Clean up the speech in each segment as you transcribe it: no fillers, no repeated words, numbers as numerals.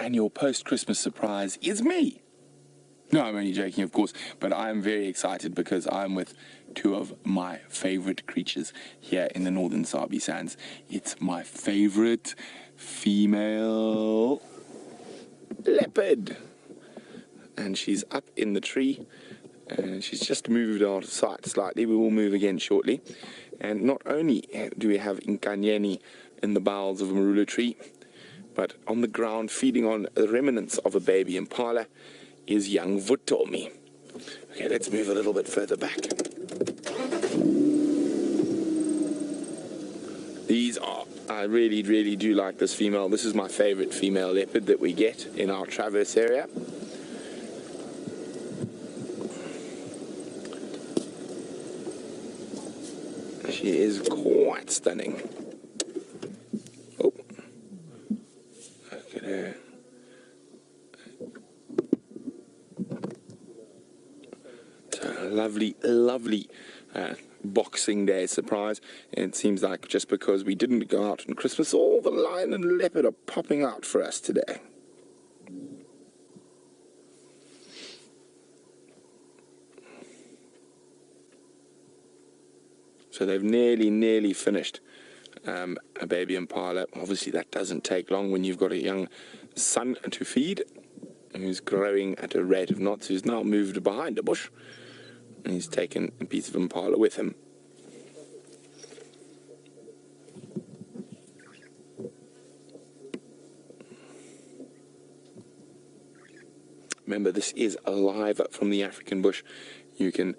And your post-Christmas surprise is me. No, I'm only joking, of course, but I'm very excited because I'm with two of my favorite creatures here in the Northern Sabi Sands. It's my favorite female leopard. And she's up in the tree, and she's just moved out of sight slightly. We will move again shortly. And not only do we have Inkanyeni in the boughs of a marula tree, but on the ground, feeding on the remnants of a baby impala, is young Vutomi. Okay, let's move a little bit further back. These are, I really, really do like this female. This is my favorite female leopard that we get in our traverse area. She is quite stunning. Oh, look at her. Lovely, lovely Boxing Day surprise. And it seems like just because we didn't go out on Christmas, all the lion and leopard are popping out for us today. So they've nearly finished a baby impala. Obviously that doesn't take long when you've got a young son to feed, who's growing at a rate of knots, who's now moved behind a bush. And he's taken a piece of impala with him. Remember, this is live from the African bush. You can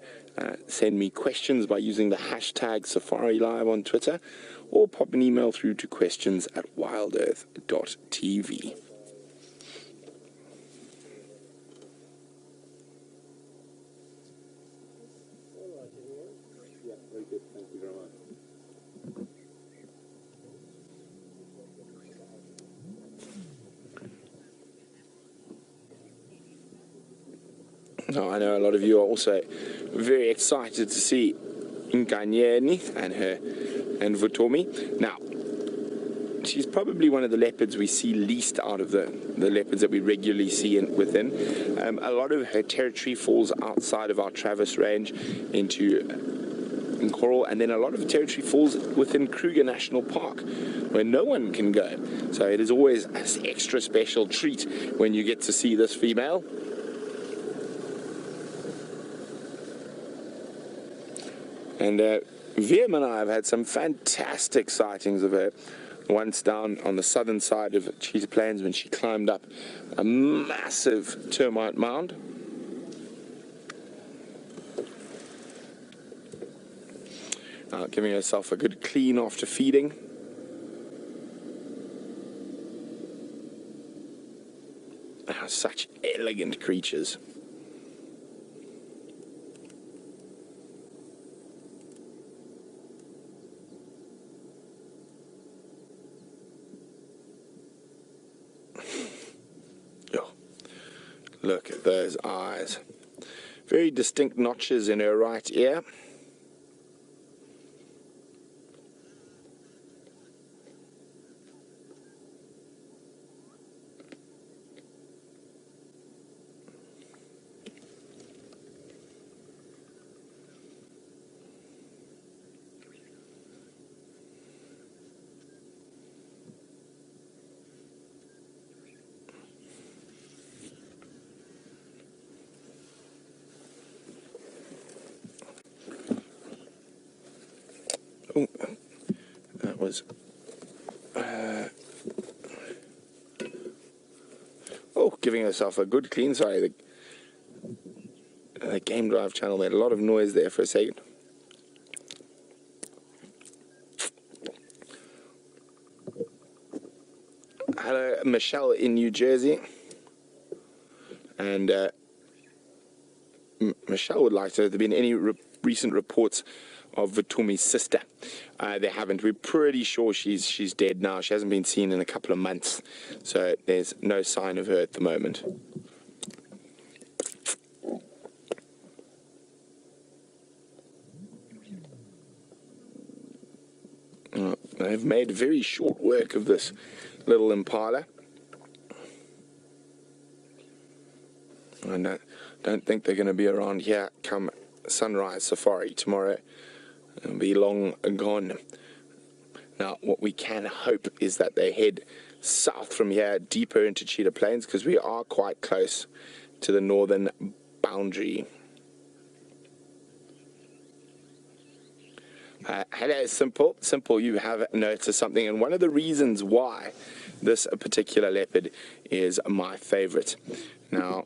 send me questions by using the hashtag SafariLive on Twitter, or pop an email through to questions@WildEarthTV. Now, I know a lot of you are also very excited to see Inkanyeni and Vutomi. Now, she's probably one of the leopards we see least out of the leopards that we regularly see within. A lot of her territory falls outside of our Traverse range into Coral, and then a lot of territory falls within Kruger National Park, where no one can go. So it is always an extra special treat when you get to see this female. And Vutomi and I have had some fantastic sightings of her. Once down on the southern side of Cheetah Plains when she climbed up a massive termite mound. Giving herself a good clean after feeding. Such elegant creatures. Look at those eyes. Very distinct notches in her right ear. Oh, that was... giving herself a good clean. Sorry, the Game Drive channel made a lot of noise there for a second. Hello, Michelle in New Jersey. And Michelle would like to know if there have been any recent reports of Vutomi's sister. They haven't. We're pretty sure she's dead now. She hasn't been seen in a couple of months, so there's no sign of her at the moment. They've made very short work of this little impala. I don't think they're going to be around here come sunrise safari tomorrow. They'll be long gone. Now, what we can hope is that they head south from here, deeper into Cheetah Plains, because we are quite close to the northern boundary. Hello, Simple. Simple, you have noticed something, and one of the reasons why this particular leopard is my favorite. Now,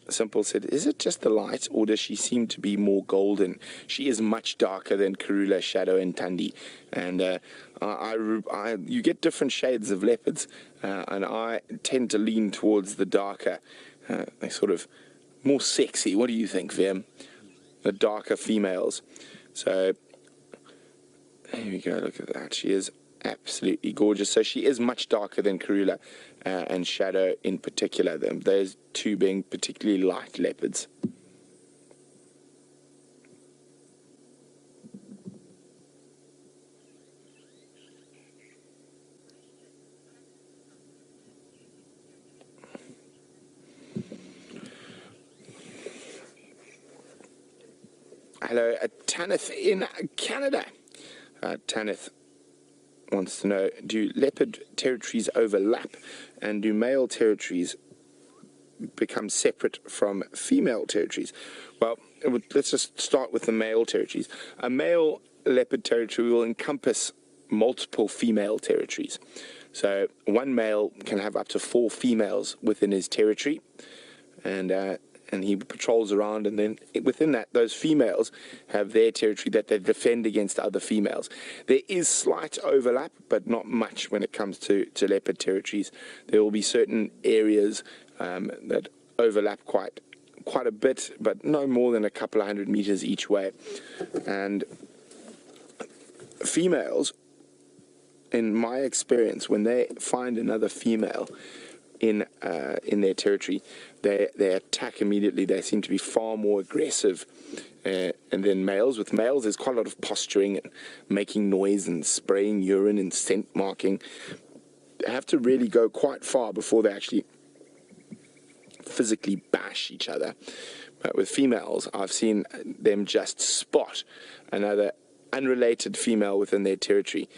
Simple said, is it just the light, or does she seem to be more golden? She is much darker than Karula, Shadow, and Tandi, and you get different shades of leopards, and I tend to lean towards the darker. They're sort of more sexy. What do you think, Vim? The darker females. So here we go, look at that. She is absolutely gorgeous. So she is much darker than Karula and Shadow in particular. Those two being particularly light leopards. Hello, Tanith in Canada. Tanith wants to know, do leopard territories overlap, and do male territories become separate from female territories? Well, let's just start with the male territories. A male leopard territory will encompass multiple female territories. So one male can have up to 4 females within his territory, and he patrols around, and then within that, those females have their territory that they defend against other females. There is slight overlap, but not much when it comes to leopard territories. There will be certain areas that overlap quite a bit, but no more than a couple of 100 meters each way. And females, in my experience, when they find another female in their territory, they attack immediately. They seem to be far more aggressive. And then males, with males, there's quite a lot of posturing and making noise and spraying urine and scent marking. They have to really go quite far before they actually physically bash each other. But with females, I've seen them just spot another unrelated female within their territory,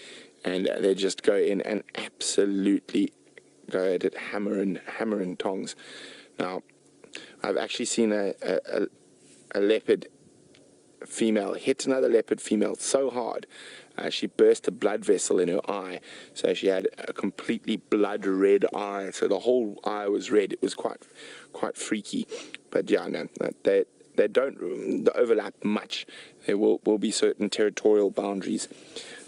and they just go in and absolutely go at it, hammer and tongs. Now, I've actually seen a leopard female hit another leopard female so hard, she burst a blood vessel in her eye. So she had a completely blood red eye. So the whole eye was red. It was quite freaky. But yeah, no, they don't overlap much. There will be certain territorial boundaries.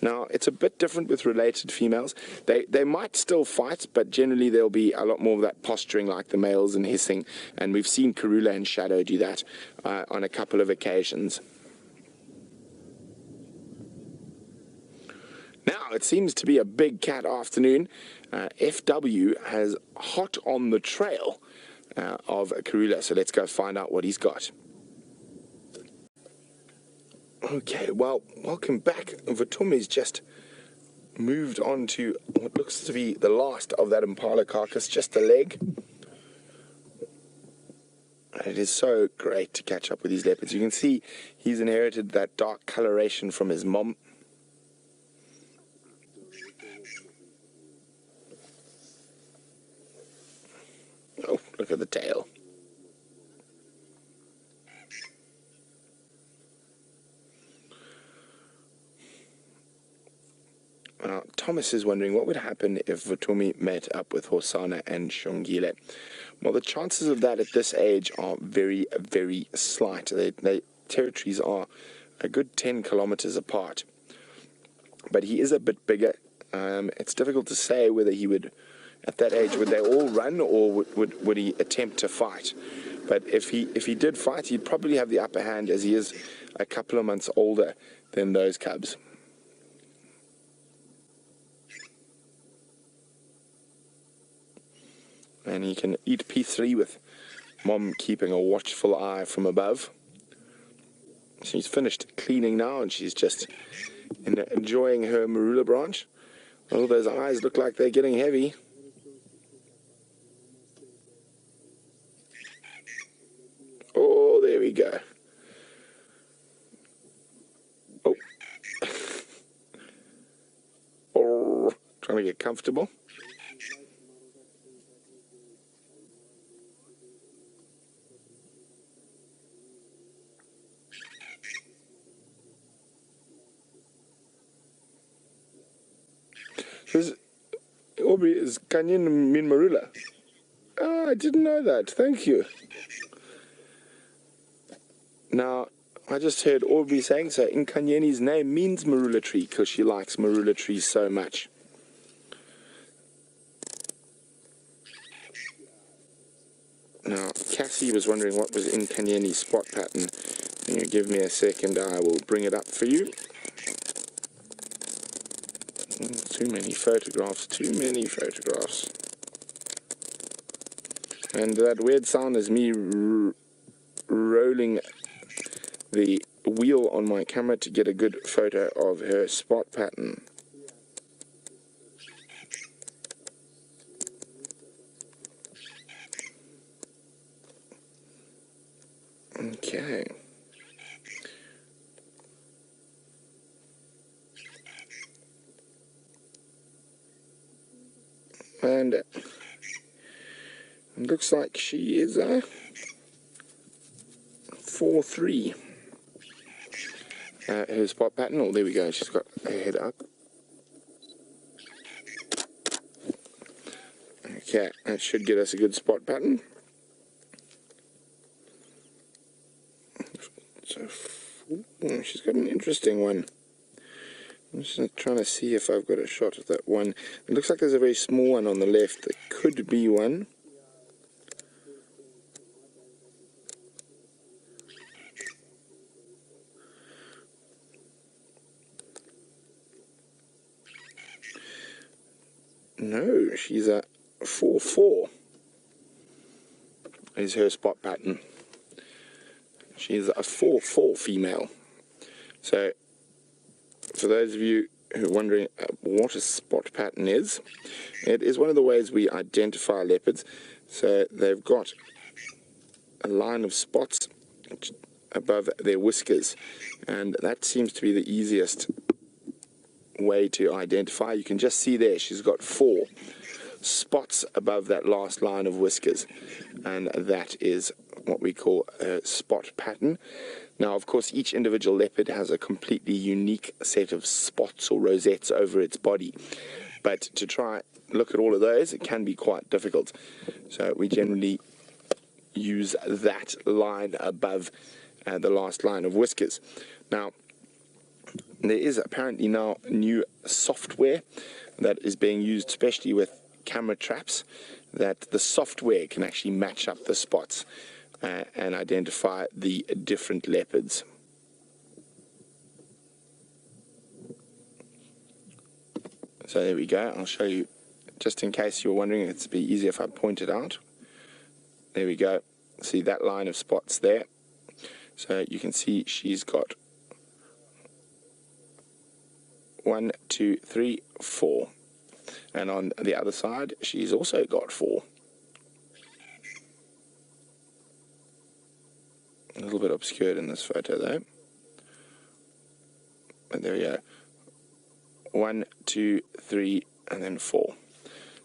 Now, it's a bit different with related females. They might still fight, but generally there'll be a lot more of that posturing like the males and hissing. And we've seen Karula and Shadow do that on a couple of occasions. Now, it seems to be a big cat afternoon. FW has hot on the trail of Karula, so let's go find out what he's got. Okay, well, welcome back. Vutomi's just moved on to what looks to be the last of that impala carcass, just a leg. It is so great to catch up with these leopards. You can see he's inherited that dark coloration from his mom. Oh, look at the tail. Thomas is wondering what would happen if Vutomi met up with Hosana and Shongile. Well, the chances of that at this age are very, very slight. Their territories are a good 10 kilometers apart. But he is a bit bigger. It's difficult to say whether he would, at that age, would they all run, or would he attempt to fight? But if he did fight, he'd probably have the upper hand, as he is a couple of months older than those cubs. And he can eat P3 with Mom keeping a watchful eye from above. She's finished cleaning now, and she's just enjoying her marula branch. Oh, those eyes look like they're getting heavy. go. Oh. Oh, trying to get comfortable. Aubrey, is Inkanyeni mean marula? Oh, I didn't know that. Thank you. Now, I just heard Aubrey saying so. Inkanyeni's name means marula tree because she likes marula trees so much. Now, Cassie was wondering what was Inkanyeni's spot pattern. Can you give me a second? I will bring it up for you. Too many photographs, too many photographs. And that weird sound is me rolling the wheel on my camera to get a good photo of her spot pattern. Okay. And it looks like she is a 4-3. Her spot pattern. Oh, there we go. She's got her head up. Okay, that should get us a good spot pattern. So, she's got an interesting one. I'm just trying to see if I've got a shot of that one. It looks like there's a very small one on the left. There could be one. No, she's a 4-4 is her spot pattern. She's a 4-4 female. So, for those of you who are wondering what a spot pattern is, it is one of the ways we identify leopards. So, they've got a line of spots above their whiskers, and that seems to be the easiest way to identify. You can just see there she's got 4 spots above that last line of whiskers, and that is what we call a spot pattern. Now, of course, each individual leopard has a completely unique set of spots or rosettes over its body, but to try look at all of those, it can be quite difficult. So we generally use that line above the last line of whiskers. Now, there is apparently now new software that is being used, especially with camera traps, that the software can actually match up the spots and identify the different leopards. So there we go. I'll show you, just in case you're wondering, it'd be easier if I point it out. There we go. See that line of spots there? So you can see she's got 1, 2, 3, 4. And on the other side, she's also got 4. A little bit obscured in this photo though. But there we go. 1, 2, 3, and then 4.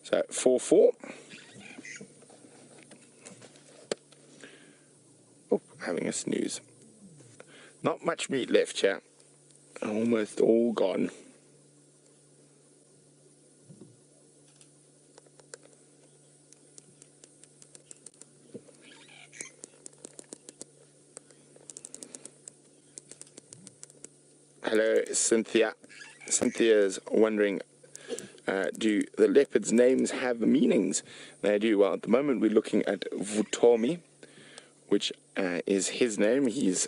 So 4, 4. Oh, having a snooze. Not much meat left, chat. Almost all gone. Hello, Cynthia. Cynthia's wondering, do the leopards' names have meanings? They do. Well, at the moment we're looking at Vutomi, which is his name. He's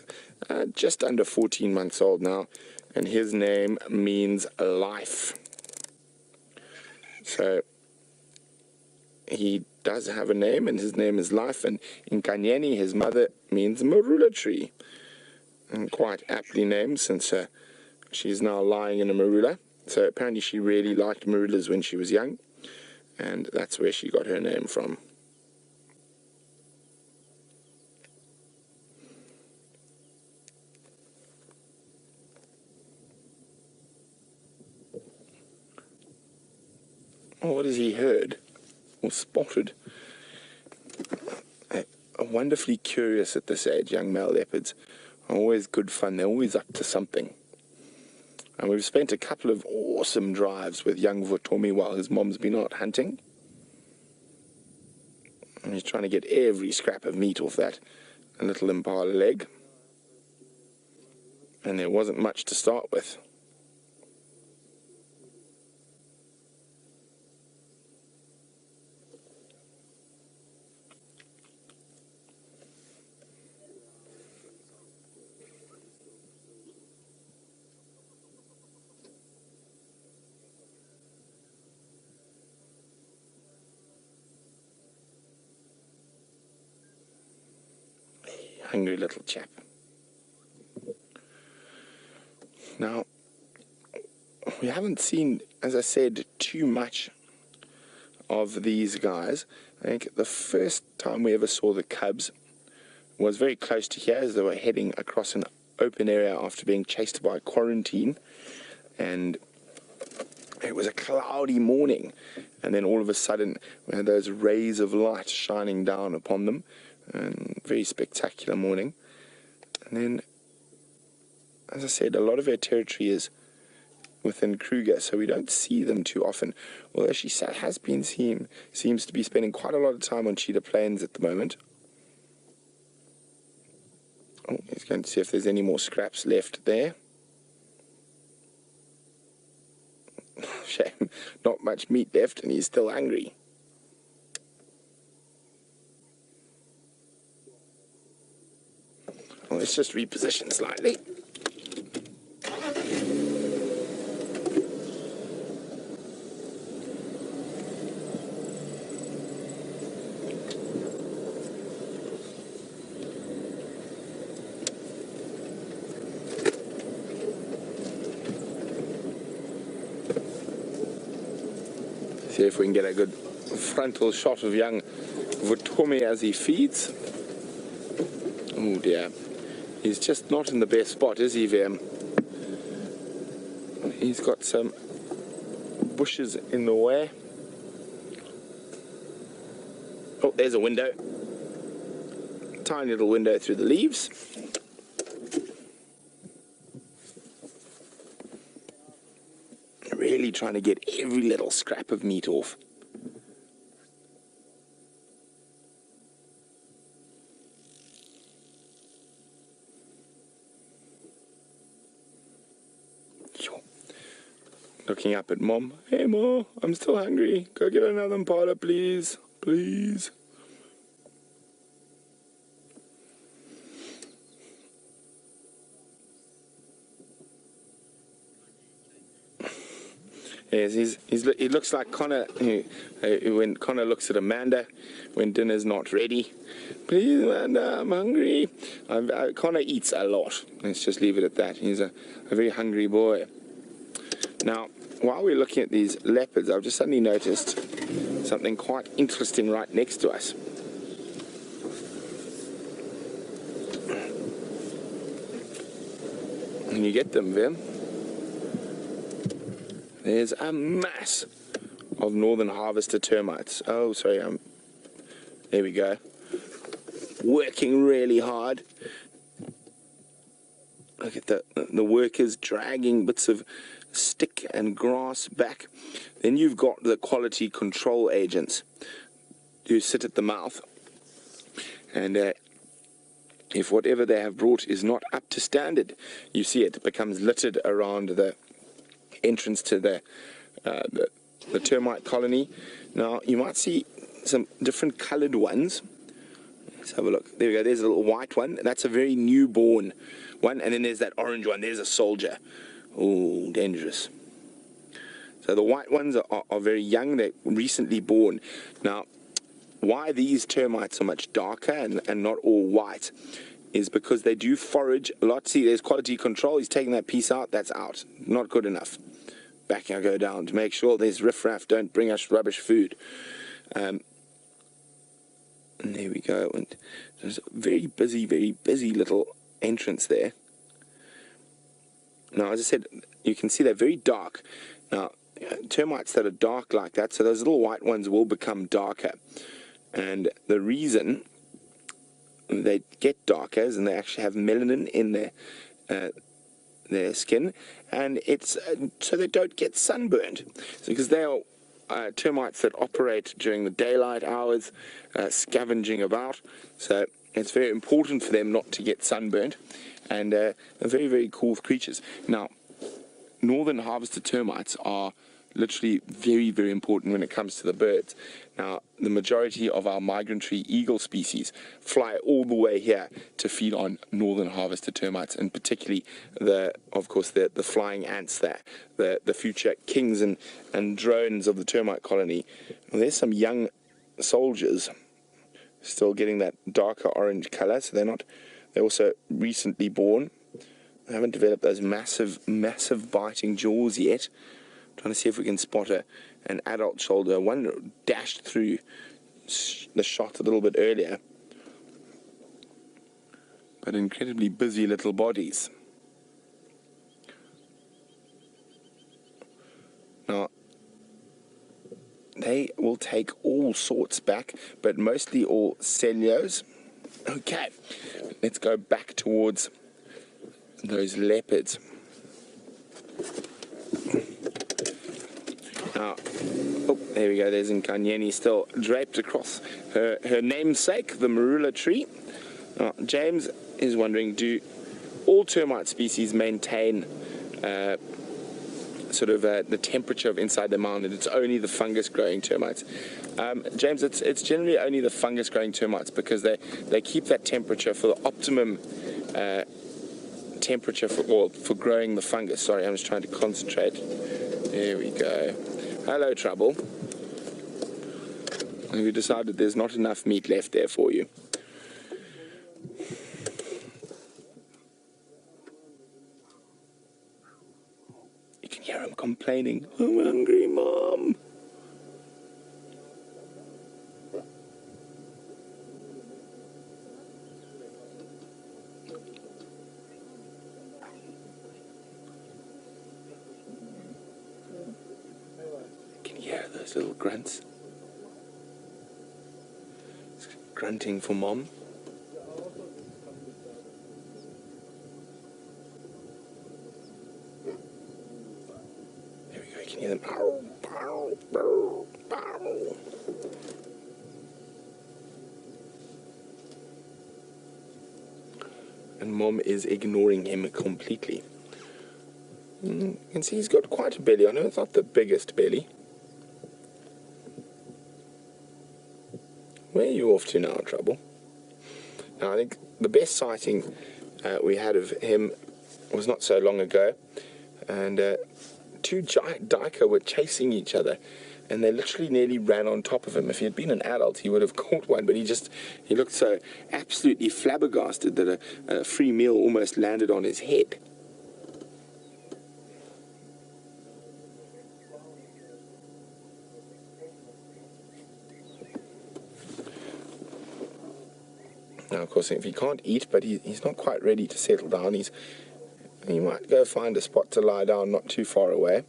just under 14 months old now, and his name means life. So he does have a name, and his name is Life. And Inkanyeni, his mother, means marula tree, and quite aptly named since she's now lying in a marula. So apparently she really liked marulas when she was young, and that's where she got her name from. Oh, what has he heard or spotted? Wonderfully curious at this age, young male leopards. Always good fun. They're always up to something. And we've spent a couple of awesome drives with young Vutomi while his mom's been out hunting. And he's trying to get every scrap of meat off that little impala leg. And there wasn't much to start with. Hungry little chap. Now, we haven't seen, as I said, too much of these guys. I think the first time we ever saw the cubs was very close to here as they were heading across an open area after being chased by quarantine. And it was a cloudy morning. And then all of a sudden, we had those rays of light shining down upon them. And very spectacular morning. And then, as I said, a lot of our territory is within Kruger, so we don't see them too often. Although she has been seen, seems to be spending quite a lot of time on Cheetah Plains at the moment. Oh, he's going to see if there's any more scraps left there. Shame, not much meat left, and he's still hungry. Well, let's just reposition slightly. See if we can get a good frontal shot of young Vutomi as he feeds. Oh dear. He's just not in the best spot, is he, Vam? He's got some bushes in the way. Oh, there's a window. Tiny little window through the leaves. Really trying to get every little scrap of meat off. Looking up at Mom. Hey, Mom, I'm still hungry. Go get another impala, please. Please. Yes, he looks like Connor when Connor looks at Amanda when dinner's not ready. Please, Amanda, I'm hungry. Connor eats a lot. Let's just leave it at that. He's a very hungry boy. Now, while we're looking at these leopards, I've just suddenly noticed something quite interesting right next to us. Can you get them, Vim? There's a mass of northern harvester termites. Oh, sorry, there we go. Working really hard. Look at the workers dragging bits of stick and grass back. Then you've got the quality control agents who sit at the mouth. And if whatever they have brought is not up to standard, you see it becomes littered around the entrance to the termite colony. Now, you might see some different colored ones. Let's have a look. There we go. There's a little white one. That's a very newborn one. And then there's that orange one. There's a soldier. Oh, dangerous. So the white ones are very young. They're recently born. Now, why these termites are much darker and not all white is because they do forage a lot. See, there's quality control. He's taking that piece out. That's out. Not good enough. Back I go down to make sure there's riffraff. Don't bring us rubbish food. And there we go. And there's a very busy little entrance there. Now, as I said, you can see they're very dark. Now, termites that are dark like that, so those little white ones will become darker. And the reason they get darker is, and they actually have melanin in their skin, and it's so they don't get sunburned. So because they are termites that operate during the daylight hours, scavenging about. So it's very important for them not to get sunburned, and they're very, very cool creatures. Now, northern harvester termites are literally very, very important when it comes to the birds. Now, the majority of our migratory eagle species fly all the way here to feed on northern harvester termites, and particularly of course the flying ants there, the future kings and drones of the termite colony. Well, there's some young soldiers still getting that darker orange color, so they're also recently born. They haven't developed those massive biting jaws yet. Trying to see if we can spot an adult shoulder. One dashed through the shot a little bit earlier, but incredibly busy little bodies. Now, they will take all sorts back, but mostly all cellulose. Okay, let's go back towards those leopards. Now, oh, there we go, there's Inkanyeni still draped across her namesake, the marula tree. Now, James is wondering, do all termite species maintain the temperature of inside the mound, and it's only the fungus-growing termites? James, it's generally only the fungus-growing termites, because they keep that temperature for the optimum temperature for growing the fungus. Sorry, I'm just trying to concentrate. There we go. Hello, Trouble. We decided there's not enough meat left there for you. You can hear him complaining. I'm hungry, Mom. Those little grunts. It's grunting for Mom. There we go, you can hear them. Ow, ow, ow, ow. And Mom is ignoring him completely. You can see he's got quite a belly on him. It's not the biggest belly. Where are you off to now, Trouble? Now, I think the best sighting we had of him was not so long ago, and two giant duiker were chasing each other, and they literally nearly ran on top of him. If he had been an adult, he would have caught one, but he looked so absolutely flabbergasted that a free meal almost landed on his head. Now, of course, if he can't eat, but he's not quite ready to settle down, he might go find a spot to lie down not too far away.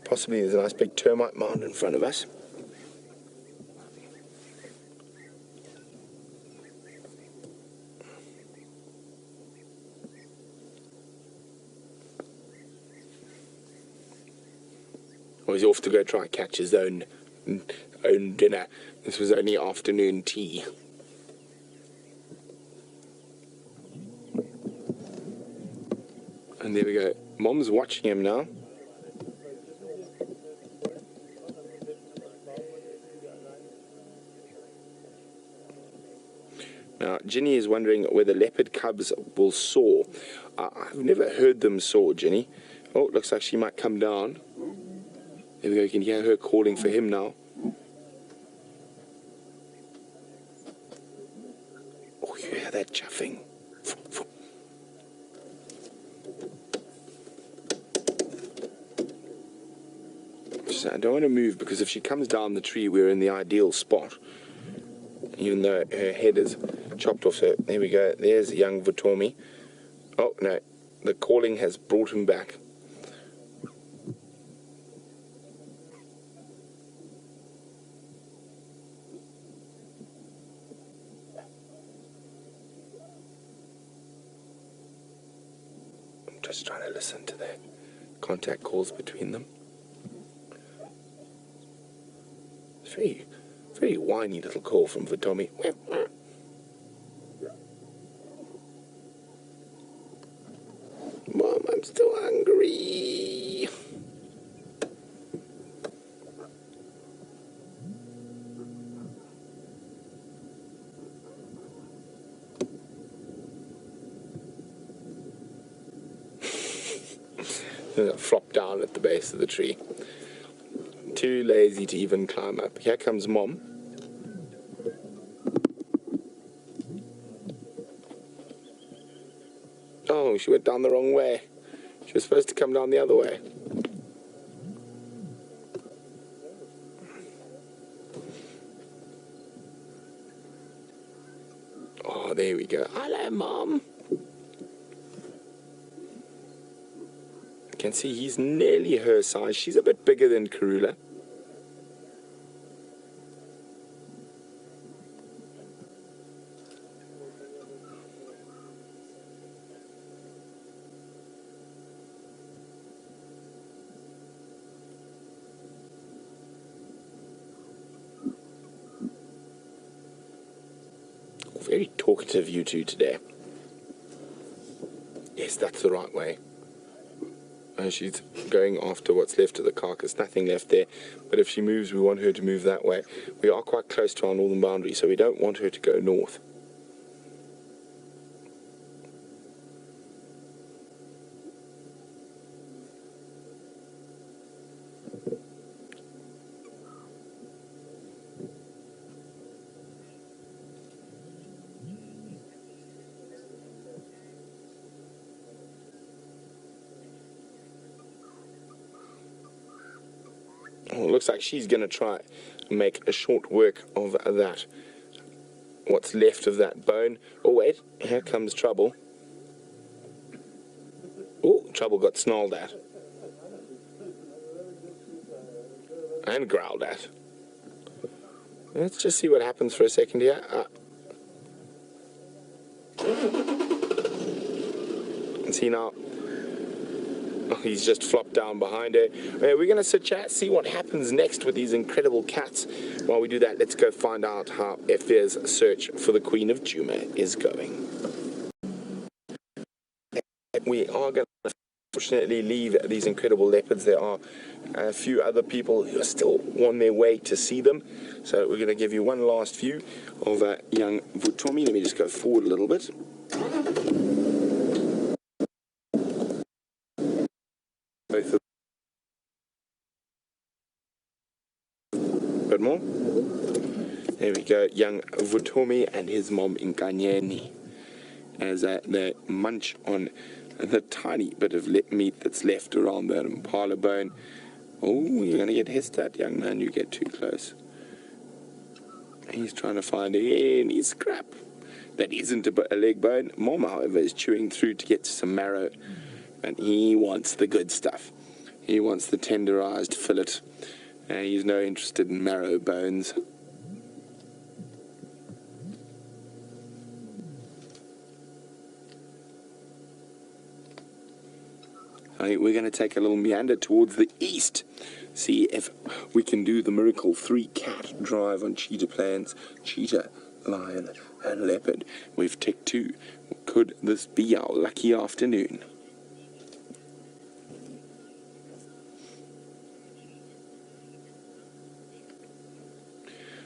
Possibly there's a nice big termite mound in front of us. Or he's off to go try and catch his own dinner. This was only afternoon tea. And there we go. Mom's watching him now. Now, Ginny is wondering whether leopard cubs will soar. I've never heard them soar, Ginny. Oh, it looks like she might come down. There we go. You can hear her calling for him now. Oh, you hear that chuffing? I don't want to move, because if she comes down the tree, we're in the ideal spot, even though her head is chopped off. So there we go. There's young Vutomi. Oh no, the calling has brought him back. just trying to listen to the contact calls between them. It's very, very whiny little call from Vutomi. Mom, I'm still hungry. Flop down at the base of the tree. Too lazy to even climb up. Here comes Mom. Oh, she went down the wrong way. She was supposed to come down the other way. Oh, there we go. Hello, Mom. You can see he's nearly her size. She's a bit bigger than Karula. Very talkative, you two, today. Yes, that's the right way. She's going after what's left of the carcass. Nothing left there. But if she moves, we want her to move that way. We are quite close to our northern boundary, so we don't want her to go north. Oh, it looks like she's going to try and make a short work of that. What's left of that bone. Oh, wait. Here comes Trouble. Oh, Trouble got snarled at. And growled at. Let's just see what happens for a second here. And see now. Oh, he's just flopped down behind her. We're going to sit chat, see what happens next with these incredible cats. While we do that, let's go find out how Efe's search for the Queen of Djuma is going. We are going to unfortunately leave these incredible leopards. There are a few other people who are still on their way to see them. So we're going to give you one last view of young Vutomi. Let me just go forward a little bit. Both of a bit more. There we go, young Vutomi and his mom Inkanyeni, as they munch on the tiny bit of meat that's left around that impala bone. Oh, you're going to get hissed at, young man, you get too close. He's trying to find any scrap that isn't a leg bone. Mom, however, is chewing through to get to some marrow, and he wants the good stuff. He wants the tenderized fillet. He's no interested in marrow bones. We're going to take a little meander towards the east, see if we can do the miracle 3-cat drive on cheetah plans. Cheetah, lion, and leopard. We've ticked 2. Could this be our lucky afternoon?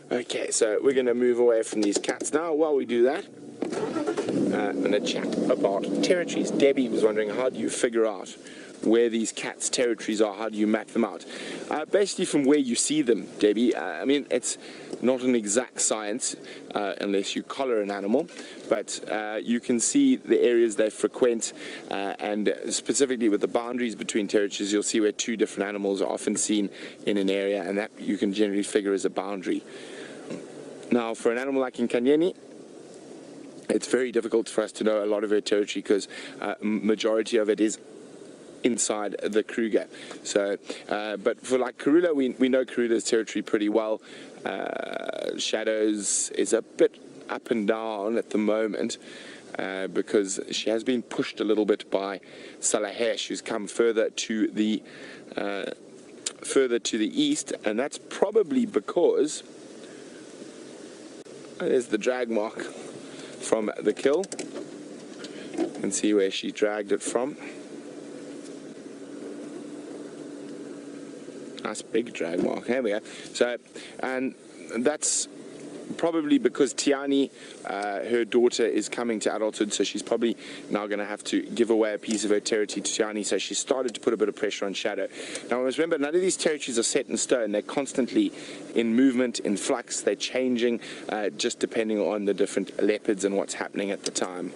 Okay, so we're going to move away from these cats now. While we do that, I'm going to chat about territories. Debbie was wondering, how do you figure out where these cats' territories are? How do you map them out? Basically from where you see them, Debbie. I mean, it's not an exact science unless you collar an animal, but you can see the areas they frequent, and specifically with the boundaries between territories, you'll see where 2 different animals are often seen in an area, and that you can generally figure as a boundary. Now, for an animal like Inkanyeni, it's very difficult for us to know a lot of her territory because majority of it is inside the Kruger. So, but for like Karula, we know Karula's territory pretty well. Shadows is a bit up and down at the moment. because she has been pushed a little bit by Salahesh, who's come further to the east, and that's probably because there's the drag mark from the kill. You can see where she dragged it from. Nice big drag mark. There we go. So, and that's probably because Tiani, her daughter, is coming to adulthood, so she's probably now going to have to give away a piece of her territory to Tiani, so she started to put a bit of pressure on Shadow. Now, we must remember, none of these territories are set in stone. They're constantly in movement, in flux. They're changing, just depending on the different leopards and what's happening at the time.